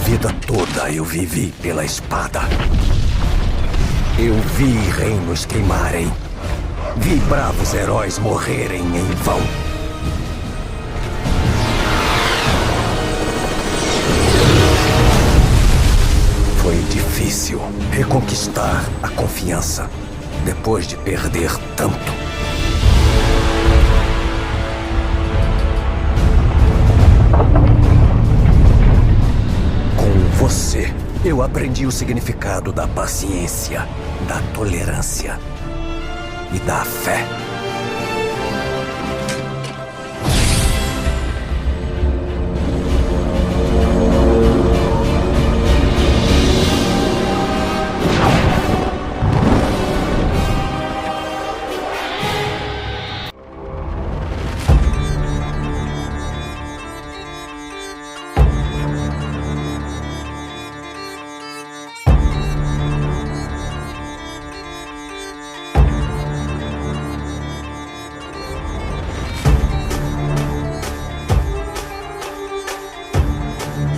vida toda eu vivi pela espada. Eu vi reinos queimarem. Vi bravos heróis morrerem em vão. Foi difícil reconquistar a confiança depois de perder tanto. Com você, eu aprendi o significado da paciência, da tolerância e da fé.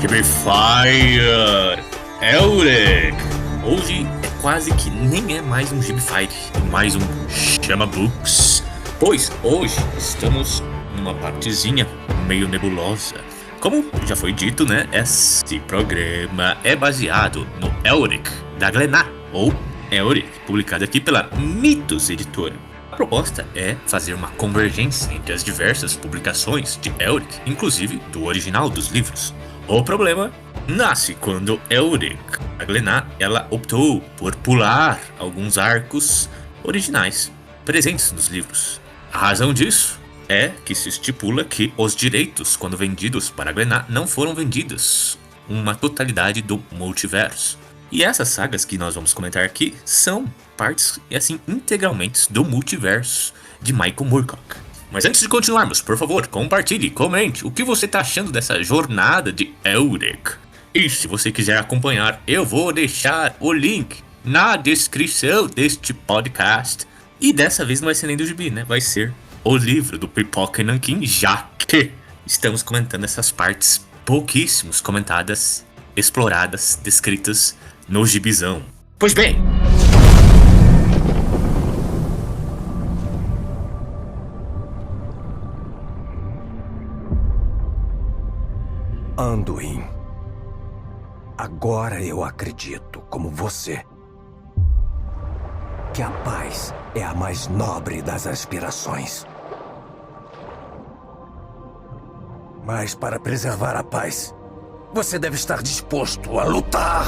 Gibi Fire! Elric! Hoje é quase que nem é mais um Gibi Fire, é mais um Chama Books. Pois hoje estamos numa partezinha meio nebulosa. Como já foi dito, né? Esse programa é baseado no Elric da Glennar, ou Elric, publicado aqui pela Mitos Editora. A proposta é fazer uma convergência entre as diversas publicações de Elric, inclusive do original dos livros. O problema nasce quando Elric, a Glennar, ela optou por pular alguns arcos originais presentes nos livros. A razão disso é que se estipula que os direitos, quando vendidos para a Glennar, não foram vendidos uma totalidade do multiverso. E essas sagas que nós vamos comentar aqui são partes, assim, integralmente do multiverso de Michael Moorcock. Mas antes de continuarmos, por favor, compartilhe, comente o que você está achando dessa jornada de Elric. E se você quiser acompanhar, eu vou deixar o link na descrição deste podcast. E dessa vez não vai ser nem do gibi, né? Vai ser o livro do Pipoca e Nanquim, já que estamos comentando essas partes pouquíssimos comentadas, exploradas, descritas no gibizão. Pois bem... Anduin, agora eu acredito, como você, que a paz é a mais nobre das aspirações. Mas para preservar a paz, você deve estar disposto a lutar.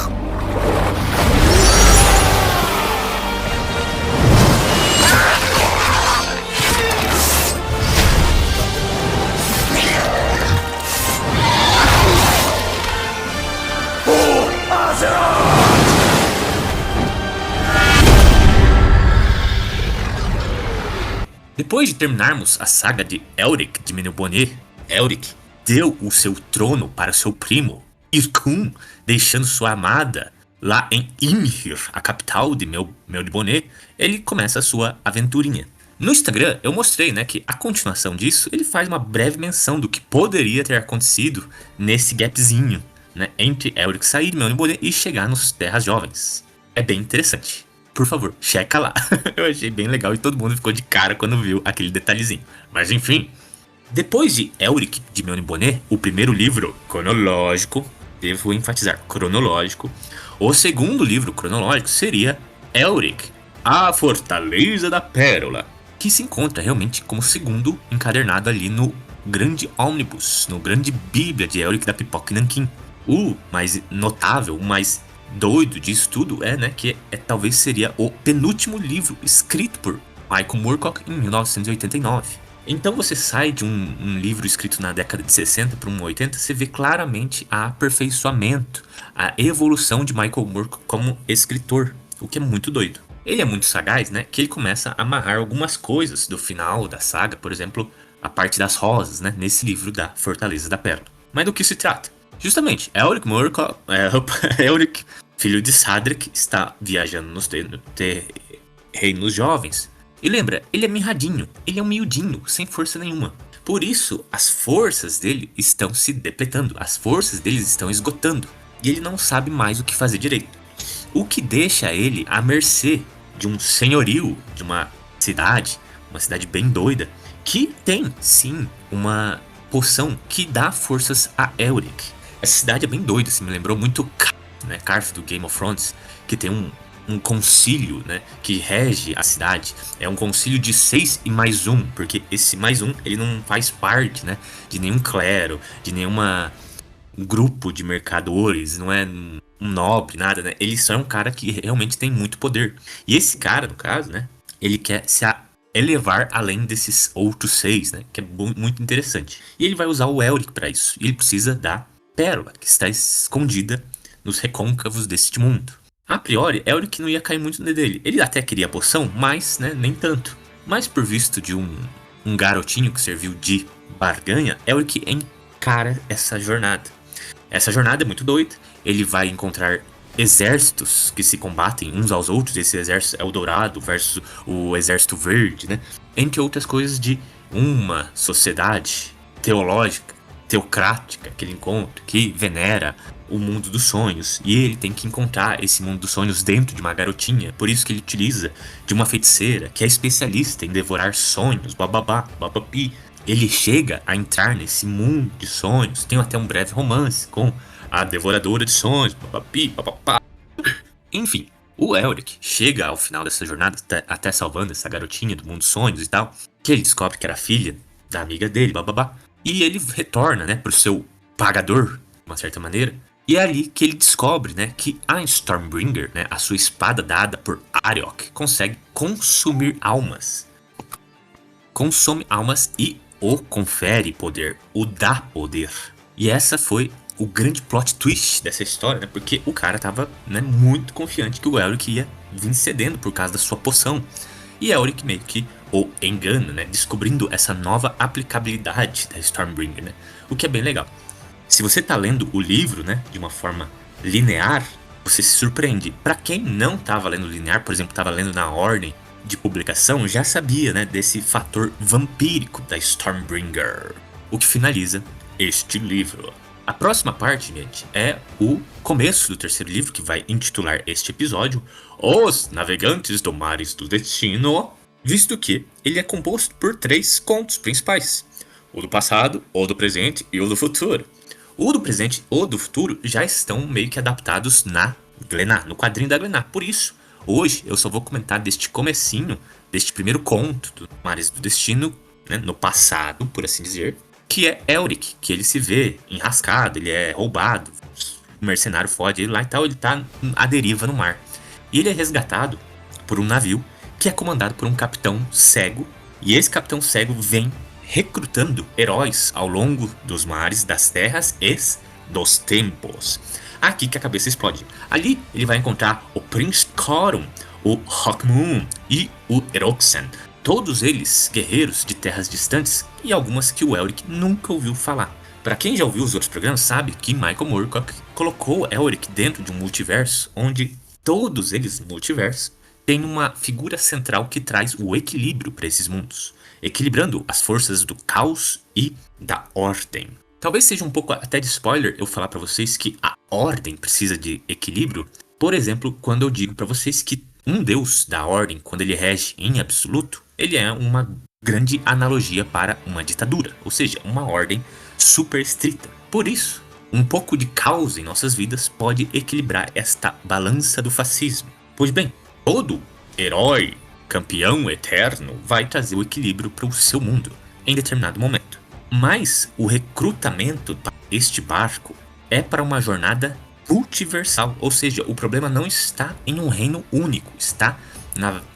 Depois de terminarmos a saga de Elric de Menelbonnet, Elric deu o seu trono para seu primo, Irkun, deixando sua amada lá em Imhir, a capital de Menelbonnet. Ele começa a sua aventurinha. No Instagram eu mostrei, né, que a continuação disso, ele faz uma breve menção do que poderia ter acontecido nesse gapzinho, né, entre Elric sair de Menelbonnet e chegar nos Terras Jovens. É bem interessante. Por favor, checa lá. Eu achei bem legal e todo mundo ficou de cara quando viu aquele detalhezinho. Mas enfim, depois de Elric de Menelbonnet, o primeiro livro cronológico, devo enfatizar, cronológico, o segundo livro cronológico seria Elric, a Fortaleza da Pérola, que se encontra realmente como segundo encadernado ali no grande ônibus, no grande bíblia de Elric da Pipoca e Nanquim. O mais notável, o mais doido disso tudo é, né, que talvez seria o penúltimo livro escrito por Michael Moorcock em 1989. Então você sai de um livro escrito na década de 60 para um 80, você vê claramente o aperfeiçoamento, a evolução de Michael Moorcock como escritor, o que é muito doido. Ele é muito sagaz, né, que ele começa a amarrar algumas coisas do final da saga, por exemplo, a parte das rosas, né, nesse livro da Fortaleza da Pérola. Mas do que se trata? Justamente, Elric Moorcock, Elric, filho de Sadric, está viajando nos reinos jovens. E lembra, ele é mirradinho, ele é um miudinho, sem força nenhuma. Por isso, as forças dele estão se depletando, as forças deles estão esgotando. e ele não sabe mais o que fazer direito. O que deixa ele à mercê de um senhorio, de uma cidade bem doida, que tem, sim, uma poção que dá forças a Elric. Essa cidade é bem doida, assim, me lembrou muito Carth do Game of Thrones, que tem um concílio, né, que rege a cidade. É um concílio de 6 e mais 1, porque esse mais 1, ele não faz parte, né, de nenhum clero, de nenhuma grupo de mercadores, não é um nobre, nada, né? Ele só é um cara que realmente tem muito poder. E esse cara, no caso, né, ele quer se elevar além desses outros 6, né, que é muito interessante. E ele vai usar o Elric para isso. E ele precisa da pérola, que está escondida nos recôncavos deste mundo. A priori, Elric não ia cair muito dele. Ele até queria a poção, mas, né, nem tanto. Mas por visto de um garotinho que serviu de barganha, Elric encara essa jornada. Essa jornada é muito doida. Ele vai encontrar exércitos que se combatem uns aos outros. Esse exército é o Dourado versus o Exército Verde, né? Entre outras coisas de uma sociedade teológica, teocrática que ele encontra, que venera o mundo dos sonhos. E ele tem que encontrar esse mundo dos sonhos dentro de uma garotinha. Por isso que ele utiliza de uma feiticeira que é especialista em devorar sonhos, bababá, babapi. Ele chega a entrar nesse mundo de sonhos. Tem até um breve romance com a devoradora de sonhos, papapi, papapá. Enfim, o Elric chega ao final dessa jornada, até salvando essa garotinha do mundo dos sonhos e tal, que ele descobre que era filha da amiga dele, bababá. E ele retorna, né, pro seu pagador, de uma certa maneira. E é ali que ele descobre, né, que a Stormbringer, né, a sua espada dada por Ariok, consegue consumir almas. Consome almas e o confere poder, o dá poder. E essa foi o grande plot twist dessa história, né? Porque o cara tava, né, muito confiante que o Elric ia vir cedendo por causa da sua poção. E Elric meio que o engana, né? Descobrindo essa nova aplicabilidade da Stormbringer, né? O que é bem legal. Se você tá lendo o livro, né, de uma forma linear, você se surpreende. Para quem não tava lendo linear, por exemplo, tava lendo na ordem de publicação, já sabia, né, desse fator vampírico da Stormbringer. O que finaliza este livro. A próxima parte, gente, é o começo do terceiro livro, que vai intitular este episódio Os Navegantes do Mares do Destino, visto que ele é composto por 3 contos principais. O do passado, o do presente e o do futuro. O do presente e o do futuro já estão meio que adaptados na Glenar, no quadrinho da Glenar. Por isso, hoje eu só vou comentar deste comecinho, deste primeiro conto do Mares do Destino, né, no passado, por assim dizer, que é Elric, que ele se vê enrascado, ele é roubado, o mercenário fode ele lá e tal, ele tá à deriva no mar. E ele é resgatado por um navio que é comandado por um capitão cego, e esse capitão cego vem recrutando heróis ao longo dos mares, das terras e dos tempos. Aqui que a cabeça explode. Ali ele vai encontrar o Prince Corum, o Hawkmoon e o Eroxen. Todos eles guerreiros de terras distantes e algumas que o Elric nunca ouviu falar. Para quem já ouviu os outros programas sabe que Michael Moorcock colocou Elric dentro de um multiverso onde todos eles no multiverso têm uma figura central que traz o equilíbrio para esses mundos, equilibrando as forças do caos e da ordem. Talvez seja um pouco até de spoiler eu falar para vocês que a ordem precisa de equilíbrio. Por exemplo, quando eu digo para vocês que um deus da ordem, quando ele rege em absoluto, ele é uma grande analogia para uma ditadura, ou seja, uma ordem super estrita. Por isso, um pouco de caos em nossas vidas pode equilibrar esta balança do fascismo. Pois bem, todo herói, campeão eterno, vai trazer o equilíbrio para o seu mundo em determinado momento. Mas o recrutamento para este barco é para uma jornada multiversal, ou seja, o problema não está em um reino único, está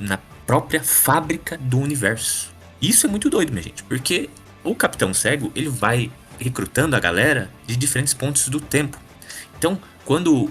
na própria fábrica do universo. Isso é muito doido, minha gente, porque o Capitão Cego, ele vai recrutando a galera de diferentes pontos do tempo. Então, quando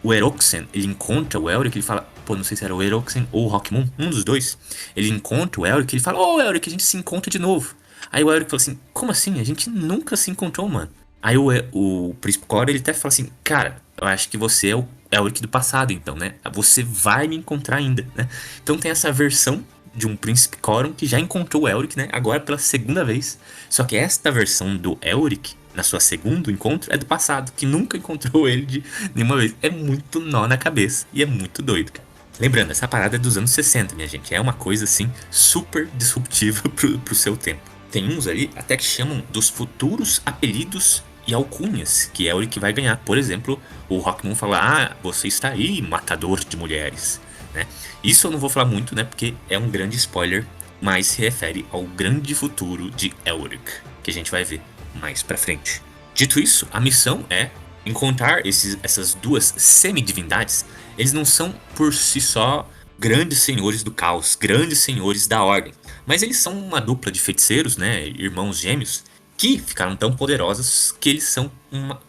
o Eroxen, ele encontra o Elric, ele fala, não sei se era o Eroxen ou o Hawkmoon, um dos dois, ele encontra o Elric, ele fala, Elric, a gente se encontra de novo. Aí o Elric fala assim, como assim? A gente nunca se encontrou, mano. Aí o Príncipe Cor, ele até fala assim, cara, eu acho que você é o Elric do passado, então, né? Você vai me encontrar ainda, né? Então tem essa versão de um Príncipe Corum que já encontrou o Elric, né? Agora pela segunda vez. Só que esta versão do Elric, na sua segundo encontro é do passado, que nunca encontrou ele de nenhuma vez. É muito nó na cabeça e é muito doido, cara. Lembrando, essa parada é dos anos 60, minha gente. É uma coisa, assim, super disruptiva pro seu tempo. Tem uns ali até que chamam dos futuros apelidos e alcunhas que Elric vai ganhar. Por exemplo, o Rockmoon fala: você está aí, matador de mulheres, né? Isso eu não vou falar muito, né, porque é um grande spoiler, mas se refere ao grande futuro de Elric, que a gente vai ver mais pra frente. Dito isso, a missão é encontrar essas duas semidivindades. Eles não são por si só grandes senhores do caos, grandes senhores da ordem, mas eles são uma dupla de feiticeiros, né, irmãos gêmeos, que ficaram tão poderosos que eles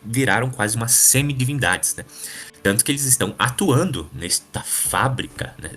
viraram quase uma semidivindades, né? Tanto que eles estão atuando nesta fábrica, né,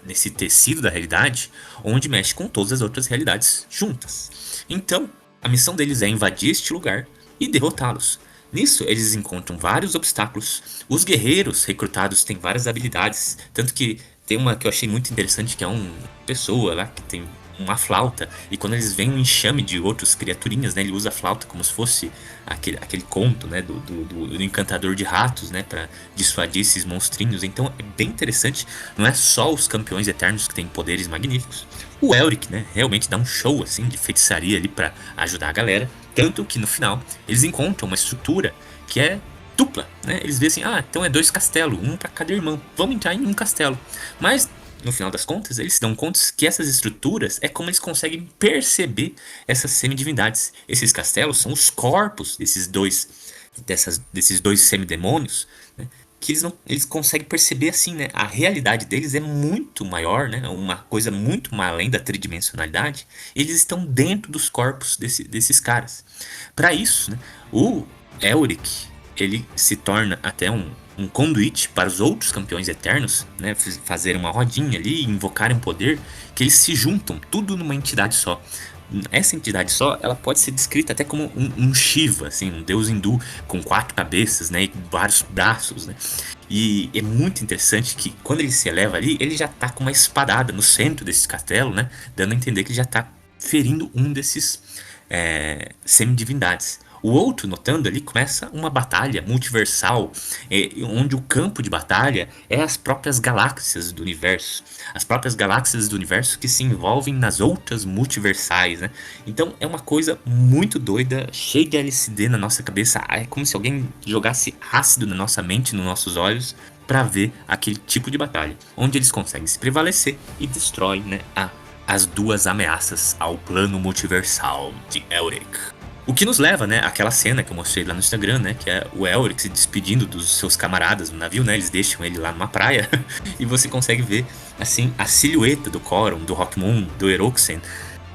nesse tecido da realidade, onde mexe com todas as outras realidades juntas. Então, a missão deles é invadir este lugar e derrotá-los. Nisso, eles encontram vários obstáculos. Os guerreiros recrutados têm várias habilidades, tanto que tem uma que eu achei muito interessante, que é uma pessoa lá que tem uma flauta, e quando eles veem um enxame de outras criaturinhas, né, ele usa a flauta como se fosse aquele conto, né, do encantador de ratos, né, para dissuadir esses monstrinhos. Então é bem interessante, não é só os campeões eternos que têm poderes magníficos. O Elric, né, realmente dá um show assim de feitiçaria ali para ajudar a galera, tanto que no final eles encontram uma estrutura que é dupla, né? Eles veem assim: então é 2 castelos, um para cada irmão, vamos entrar em um castelo. Mas no final das contas, eles se dão conta que essas estruturas é como eles conseguem perceber essas semidivindades. Esses castelos são os corpos desses dois semidemônios, né? Que eles conseguem perceber assim, né? A realidade deles é muito maior, né? Uma coisa muito mais além da tridimensionalidade. Eles estão dentro dos corpos desses caras. Para isso, né, o Elric, ele se torna até um conduíte para os outros campeões eternos, né, fazer uma rodinha ali e invocarem um poder, que eles se juntam, tudo numa entidade só. Essa entidade só, ela pode ser descrita até como um Shiva, assim, um deus hindu com 4 cabeças, né, e vários braços, né. E é muito interessante que quando ele se eleva ali, ele já tá com uma espadada no centro desse castelo, né, dando a entender que ele já tá ferindo um desses semidivindades. O outro, notando ali, começa uma batalha multiversal, onde o campo de batalha é as próprias galáxias do universo. As próprias galáxias do universo que se envolvem nas outras multiversais, né? Então é uma coisa muito doida, cheia de LSD na nossa cabeça. É como se alguém jogasse ácido na nossa mente, nos nossos olhos, para ver aquele tipo de batalha, onde eles conseguem se prevalecer e destroem, né, as duas ameaças ao plano multiversal de Elric. O que nos leva, né, àquela cena que eu mostrei lá no Instagram, né, que é o Elric se despedindo dos seus camaradas no navio, né, eles deixam ele lá numa praia e você consegue ver, assim, a silhueta do Coron, do Rockmoon, do Eroxen,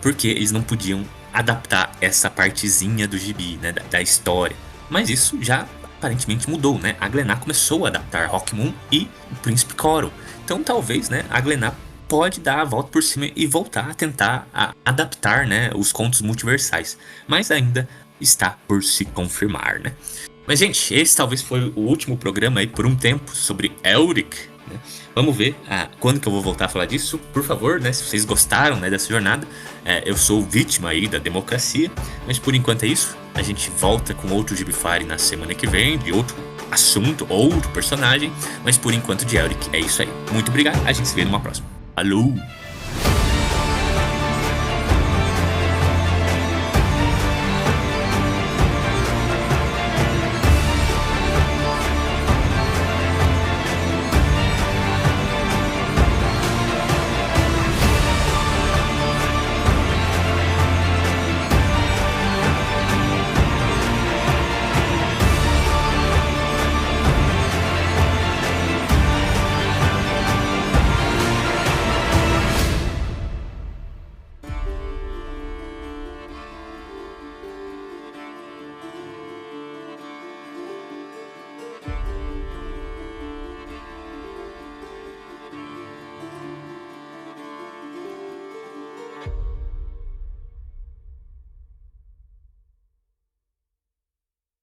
porque eles não podiam adaptar essa partezinha do gibi, né, da história. Mas isso já aparentemente mudou, né, a Glennar começou a adaptar Rockmoon e o Príncipe Coron. Então talvez, né, a Glennar pode dar a volta por cima e voltar a tentar adaptar, né, os contos multiversais, mas ainda está por se confirmar, né? Mas, gente, esse talvez foi o último programa aí por um tempo sobre Elric, né? Vamos ver quando que eu vou voltar a falar disso. Por favor, né, se vocês gostaram, né, dessa jornada, eu sou vítima aí da democracia, mas por enquanto é isso. A gente volta com outro Gibify na semana que vem, de outro assunto, outro personagem, mas por enquanto de Elric é isso aí. Muito obrigado, a gente se vê numa próxima. Alô!